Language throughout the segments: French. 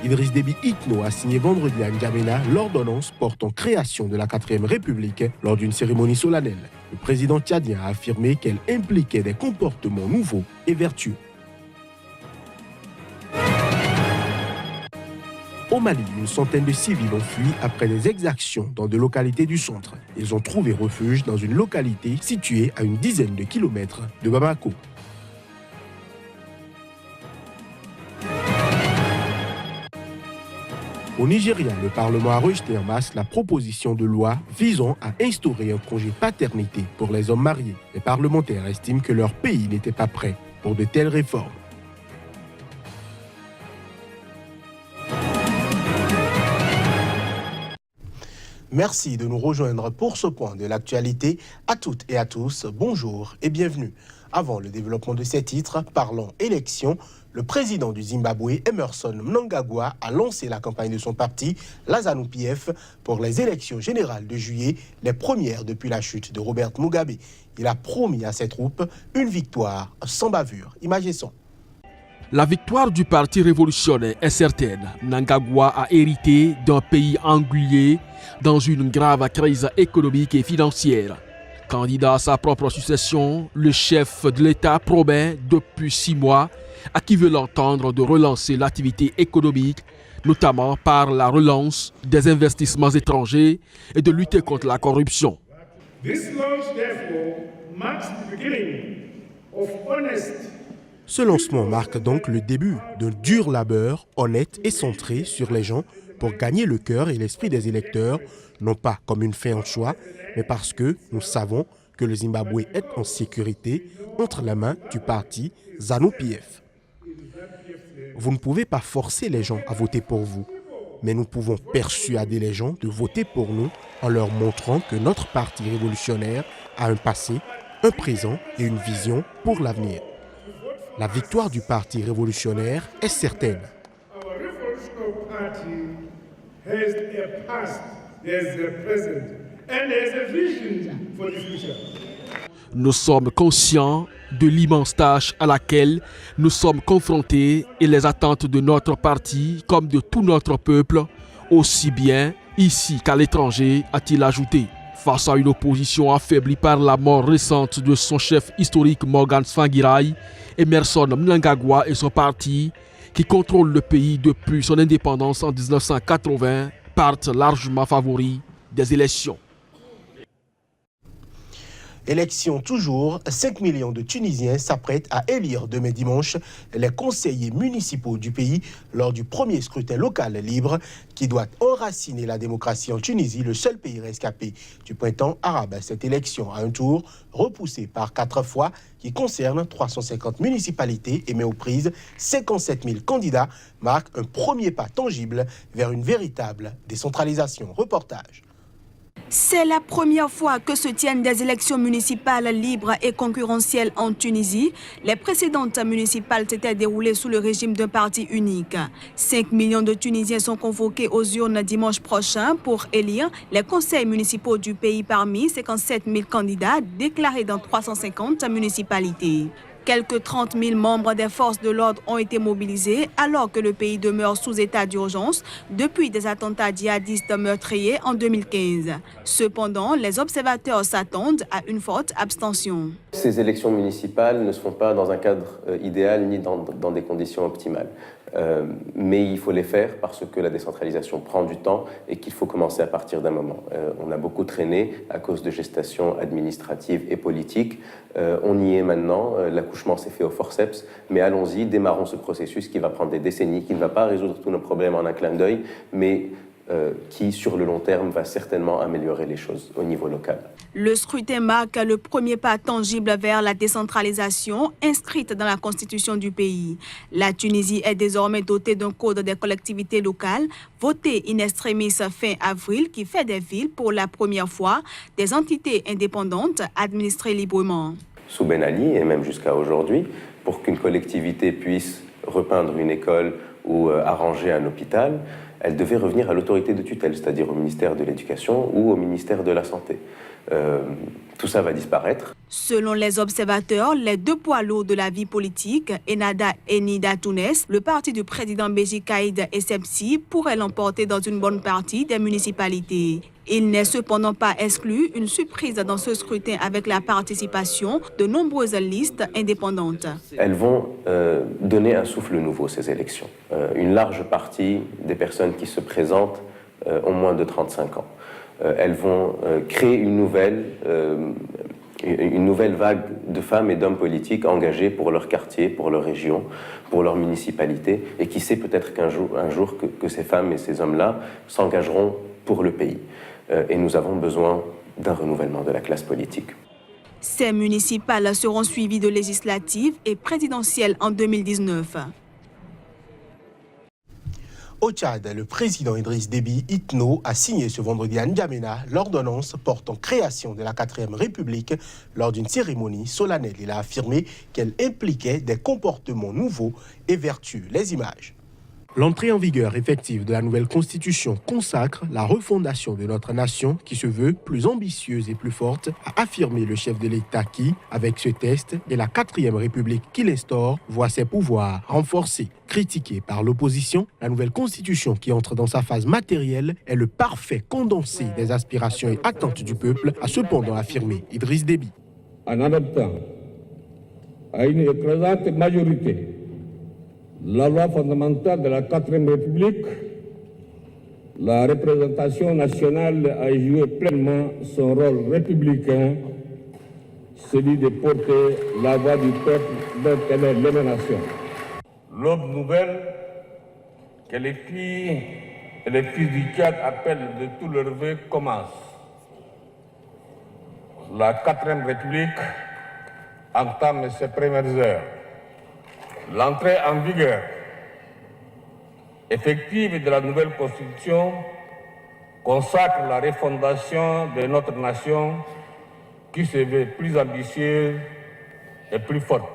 Idriss Déby Itno a signé vendredi à N'Djamena l'ordonnance portant création de la 4e République lors d'une cérémonie solennelle. Le président tchadien a affirmé qu'elle impliquait des comportements nouveaux et vertueux. Au Mali, une centaine de civils ont fui après des exactions dans des localités du centre. Ils ont trouvé refuge dans une localité située à une dizaine de kilomètres de Bamako. Au Nigeria, le Parlement a rejeté en masse la proposition de loi visant à instaurer un congé paternité pour les hommes mariés. Les parlementaires estiment que leur pays n'était pas prêt pour de telles réformes. Merci de nous rejoindre pour ce point de l'actualité. À toutes et à tous, bonjour et bienvenue. Avant le développement de ces titres, parlons élections. Le président du Zimbabwe, Emmerson Mnangagwa, a lancé la campagne de son parti, la ZANU-PF, pour les élections générales de juillet, les premières depuis la chute de Robert Mugabe. Il a promis à ses troupes une victoire sans bavure. Images et son. La victoire du parti révolutionnaire est certaine. Mnangagwa a hérité d'un pays englué dans une grave crise économique et financière. Candidat à sa propre succession, le chef de l'État promet depuis 6 mois à qui veut l'entendre de relancer l'activité économique, notamment par la relance des investissements étrangers et de lutter contre la corruption. Ce lancement marque donc le début d'un dur labeur honnête et centré sur les gens pour gagner le cœur et l'esprit des électeurs, non pas comme une fin en soi, mais parce que nous savons que le Zimbabwe est en sécurité entre les mains du parti ZANU-PF. Vous ne pouvez pas forcer les gens à voter pour vous, mais nous pouvons persuader les gens de voter pour nous en leur montrant que notre parti révolutionnaire a un passé, un présent et une vision pour l'avenir. La victoire du parti révolutionnaire est certaine. Nous sommes conscients de l'immense tâche à laquelle nous sommes confrontés et les attentes de notre parti comme de tout notre peuple, aussi bien ici qu'à l'étranger, a-t-il ajouté. Face à une opposition affaiblie par la mort récente de son chef historique Morgan Tsvangirai, Emmerson Mnangagwa et son parti, qui contrôle le pays depuis son indépendance en 1980, partent largement favoris des élections. Élection toujours, 5 millions de Tunisiens s'apprêtent à élire demain dimanche les conseillers municipaux du pays lors du premier scrutin local libre qui doit enraciner la démocratie en Tunisie, le seul pays rescapé du printemps arabe. Cette élection à un tour repoussée par 4 fois qui concerne 350 municipalités et met aux prises 57 000 candidats marque un premier pas tangible vers une véritable décentralisation. Reportage. C'est la première fois que se tiennent des élections municipales libres et concurrentielles en Tunisie. Les précédentes municipales s'étaient déroulées sous le régime d'un parti unique. 5 millions de Tunisiens sont convoqués aux urnes dimanche prochain pour élire les conseils municipaux du pays parmi 57 000 candidats déclarés dans 350 municipalités. Quelques 30 000 membres des forces de l'ordre ont été mobilisés alors que le pays demeure sous état d'urgence depuis des attentats djihadistes meurtriers en 2015. Cependant, les observateurs s'attendent à une forte abstention. Ces élections municipales ne se font pas dans un cadre idéal ni dans des conditions optimales. Mais il faut les faire parce que la décentralisation prend du temps et qu'il faut commencer à partir d'un moment. On a beaucoup traîné à cause de gestations administratives et politiques. On y est maintenant, l'accouchement s'est fait au forceps, mais allons-y, démarrons ce processus qui va prendre des décennies, qui ne va pas résoudre tous nos problèmes en un clin d'œil, mais qui, sur le long terme, va certainement améliorer les choses au niveau local. Le scrutin marque le premier pas tangible vers la décentralisation inscrite dans la constitution du pays. La Tunisie est désormais dotée d'un code des collectivités locales, voté in extremis fin avril, qui fait des villes, pour la première fois, des entités indépendantes administrées librement. Sous Ben Ali, et même jusqu'à aujourd'hui, pour qu'une collectivité puisse repeindre une école ou arranger un hôpital, elle devait revenir à l'autorité de tutelle, c'est-à-dire au ministère de l'Éducation ou au ministère de la Santé. Tout ça va disparaître. Selon les observateurs, les deux poids lourds de la vie politique, Ennahda et Nida Tounes, le parti du président Béji Caïd et Sepsi, pourraient l'emporter dans une bonne partie des municipalités. Il n'est cependant pas exclu une surprise dans ce scrutin avec la participation de nombreuses listes indépendantes. Elles vont donner un souffle nouveau, ces élections. Une large partie des personnes qui se présentent ont moins de 35 ans. Elles vont créer une nouvelle vague de femmes et d'hommes politiques engagés pour leur quartier, pour leur région, pour leur municipalité, et qui sait peut-être qu'un jour que ces femmes et ces hommes-là s'engageront pour le pays. Et nous avons besoin d'un renouvellement de la classe politique. Ces municipales seront suivies de législatives et présidentielles en 2019. Au Tchad, le président Idriss Déby Itno a signé ce vendredi à N'Djamena l'ordonnance portant création de la 4e République. Lors d'une cérémonie solennelle, il a affirmé qu'elle impliquait des comportements nouveaux et vertueux. Les images. L'entrée en vigueur effective de la nouvelle constitution consacre la refondation de notre nation qui se veut plus ambitieuse et plus forte, a affirmé le chef de l'État qui, avec ce texte et la 4e République qu'il instaure, voit ses pouvoirs renforcés. Critiquée par l'opposition, la nouvelle constitution qui entre dans sa phase matérielle est le parfait condensé des aspirations et attentes du peuple, a cependant affirmé Idriss Déby. En adoptant à une écrasante majorité la loi fondamentale de la 4e République, la représentation nationale a joué pleinement son rôle républicain, celui de porter la voix du peuple dont elle est l'émanation. L'aube nouvelle que les filles et les fils du Tchad appellent de tout leur vœu commence. La 4e République entame ses premières heures. L'entrée en vigueur effective de la nouvelle Constitution consacre la refondation de notre nation qui se veut plus ambitieuse et plus forte.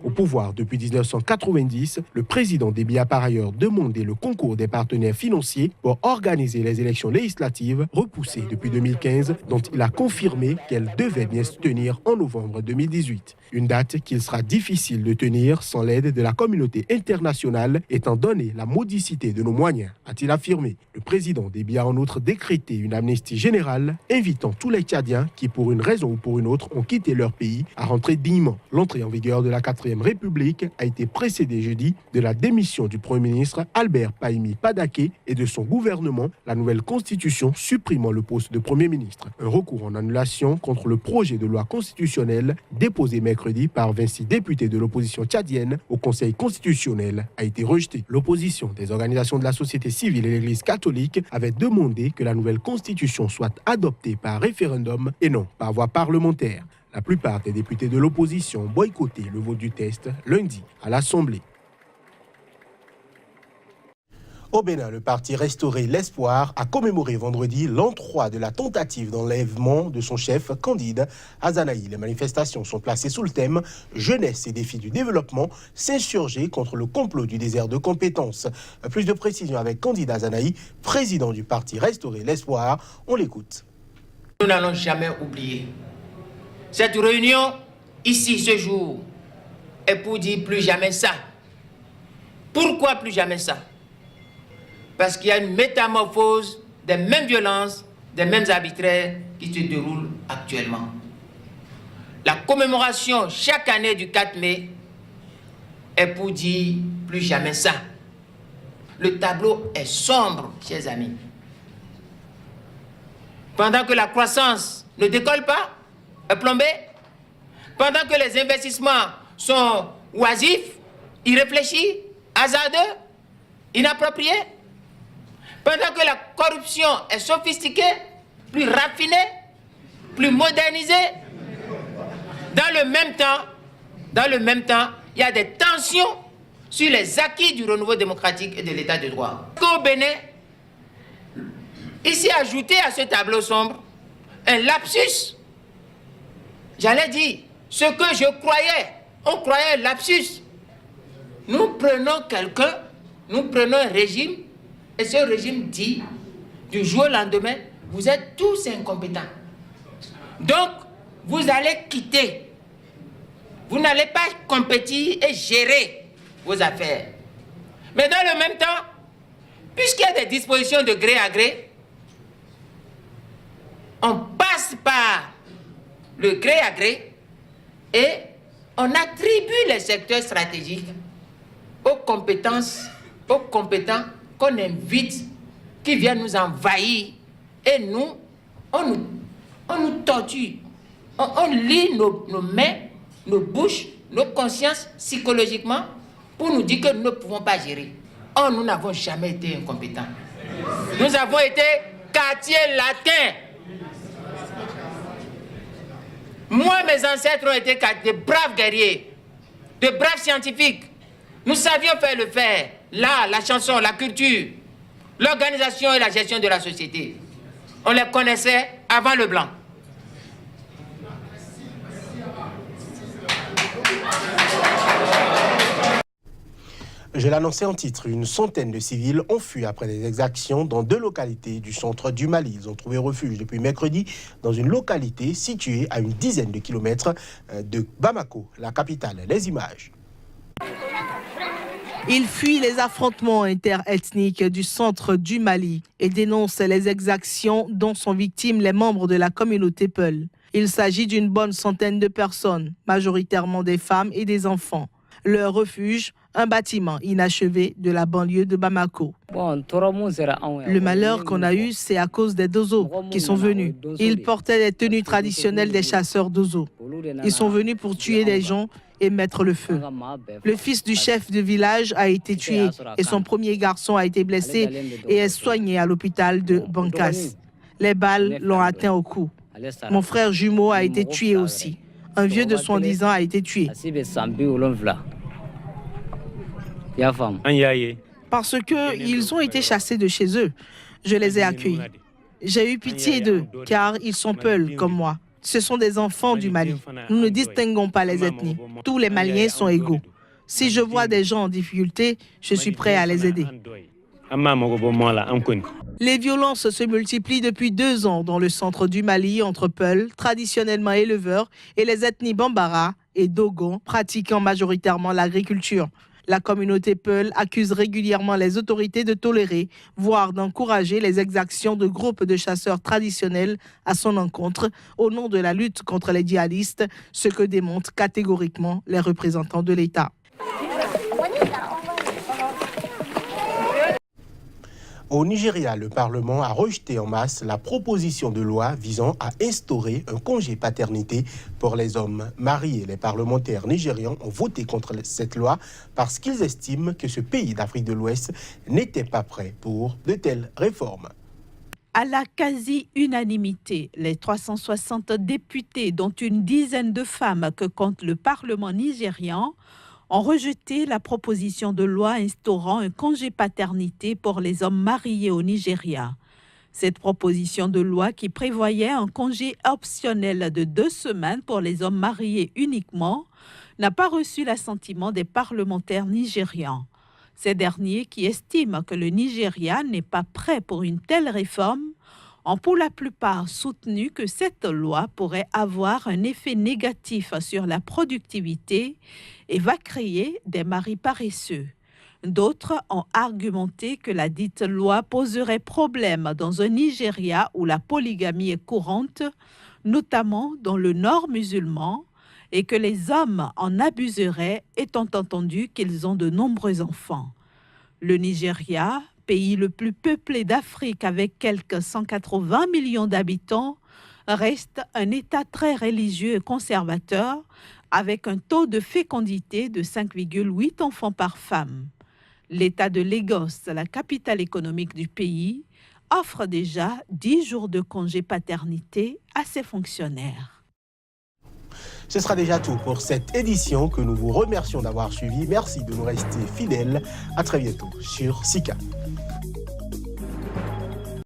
Au pouvoir depuis 1990, le président Déby a par ailleurs demandé le concours des partenaires financiers pour organiser les élections législatives repoussées depuis 2015, dont il a confirmé qu'elles devaient bien se tenir en novembre 2018. Une date qu'il sera difficile de tenir sans l'aide de la communauté internationale, étant donné la modicité de nos moyens, a-t-il affirmé. Le président Déby a en outre décrété une amnistie générale, invitant tous les Tchadiens qui, pour une raison ou pour une autre, ont quitté leur pays à rentrer dignement. L'entrée en vigueur de la 4e République a été précédée jeudi de la démission du Premier ministre Albert Pahimi Padaké et de son gouvernement, la nouvelle constitution supprimant le poste de Premier ministre. Un recours en annulation contre le projet de loi constitutionnelle déposé mercredi par 26 députés de l'opposition tchadienne au Conseil constitutionnel a été rejeté. L'opposition des organisations de la société civile et l'Église catholique avait demandé que la nouvelle constitution soit adoptée par référendum et non par voie parlementaire. La plupart des députés de l'opposition ont boycotté le vote du test lundi à l'Assemblée. Au Bénin, le parti Restaurer l'Espoir a commémoré vendredi l'an 3 de la tentative d'enlèvement de son chef Candide Azanaï. Les manifestations sont placées sous le thème « Jeunesse et défis du développement, s'insurger contre le complot du désert de compétences ». Plus de précisions avec Candide Azanaï, président du parti Restaurer l'Espoir. On l'écoute. Nous n'allons jamais oublier. Cette réunion, ici, ce jour, est pour dire plus jamais ça. Pourquoi plus jamais ça? Parce qu'il y a une métamorphose des mêmes violences, des mêmes arbitraires qui se déroulent actuellement. La commémoration chaque année du 4 mai est pour dire plus jamais ça. Le tableau est sombre, chers amis. Pendant que la croissance ne décolle pas, est plombée, pendant que les investissements sont oisifs, irréfléchis, hasardeux, inappropriés, pendant que la corruption est sophistiquée, plus raffinée, plus modernisée, dans le même temps, il y a des tensions sur les acquis du renouveau démocratique et de l'état de droit. Au Bénin, ici ajouté à ce tableau sombre, un lapsus. J'allais dire, ce que je croyais, on croyait un lapsus. Nous prenons quelqu'un, nous prenons un régime, et ce régime dit, du jour au lendemain, vous êtes tous incompétents. Donc, vous allez quitter. Vous n'allez pas compétir et gérer vos affaires. Mais dans le même temps, puisqu'il y a des dispositions de gré à gré, on passe par le gré à gré et on attribue les secteurs stratégiques aux compétents qu'on invite, qui viennent nous envahir. Et nous, on nous torture. On lie nos mains, nos bouches, nos consciences psychologiquement pour nous dire que nous ne pouvons pas gérer. Or, nous n'avons jamais été incompétents. Nous avons été quartier latin. Moi, mes ancêtres ont été de braves guerriers, de braves scientifiques. Nous savions faire le faire. L'art, la chanson, la culture, l'organisation et la gestion de la société. On les connaissait avant le blanc. Je l'annonçais en titre, une centaine de civils ont fui après des exactions dans 2 localités du centre du Mali. Ils ont trouvé refuge depuis mercredi dans une localité située à une dizaine de kilomètres de Bamako, la capitale. Les images. Ils fuient les affrontements interethniques du centre du Mali et dénoncent les exactions dont sont victimes les membres de la communauté Peul. Il s'agit d'une bonne centaine de personnes, majoritairement des femmes et des enfants. Leur refuge, un bâtiment inachevé de la banlieue de Bamako. Le malheur qu'on a eu, c'est à cause des Dozo qui sont venus. Ils portaient les tenues traditionnelles des chasseurs Dozo. Ils sont venus pour tuer des gens et mettre le feu. Le fils du chef de village a été tué et son premier garçon a été blessé et est soigné à l'hôpital de Bankas. Les balles l'ont atteint au cou. Mon frère jumeau a été tué aussi. Un vieux de 70 ans a été tué. Parce qu'ils ont été chassés de chez eux. Je les ai accueillis. J'ai eu pitié d'eux, car ils sont Peuls comme moi. Ce sont des enfants du Mali. Nous ne distinguons pas les ethnies. Tous les Maliens sont égaux. Si je vois des gens en difficulté, je suis prêt à les aider. Les violences se multiplient depuis 2 ans dans le centre du Mali entre Peuls, traditionnellement éleveurs, et les ethnies Bambara et Dogon, pratiquant majoritairement l'agriculture. La communauté Peul accuse régulièrement les autorités de tolérer, voire d'encourager les exactions de groupes de chasseurs traditionnels à son encontre au nom de la lutte contre les djihadistes, ce que démontrent catégoriquement les représentants de l'État. Au Nigeria, le Parlement a rejeté en masse la proposition de loi visant à instaurer un congé paternité pour les hommes mariés. Les parlementaires nigérians ont voté contre cette loi parce qu'ils estiment que ce pays d'Afrique de l'Ouest n'était pas prêt pour de telles réformes. À la quasi-unanimité, les 360 députés, dont une dizaine de femmes que compte le Parlement nigérian, ont rejeté la proposition de loi instaurant un congé paternité pour les hommes mariés au Nigeria. Cette proposition de loi qui prévoyait un congé optionnel de 2 semaines pour les hommes mariés uniquement n'a pas reçu l'assentiment des parlementaires nigérians. Ces derniers, qui estiment que le Nigeria n'est pas prêt pour une telle réforme, ont pour la plupart soutenu que cette loi pourrait avoir un effet négatif sur la productivité et va créer des maris paresseux. D'autres ont argumenté que la dite loi poserait problème dans un Nigeria où la polygamie est courante, notamment dans le nord musulman, et que les hommes en abuseraient étant entendu qu'ils ont de nombreux enfants. Le Nigeria, pays le plus peuplé d'Afrique avec quelques 180 millions d'habitants, reste un État très religieux et conservateur avec un taux de fécondité de 5,8 enfants par femme. L'État de Lagos, la capitale économique du pays, offre déjà 10 jours de congé paternité à ses fonctionnaires. Ce sera déjà tout pour cette édition que nous vous remercions d'avoir suivi. Merci de nous rester fidèles. À très bientôt sur Sika.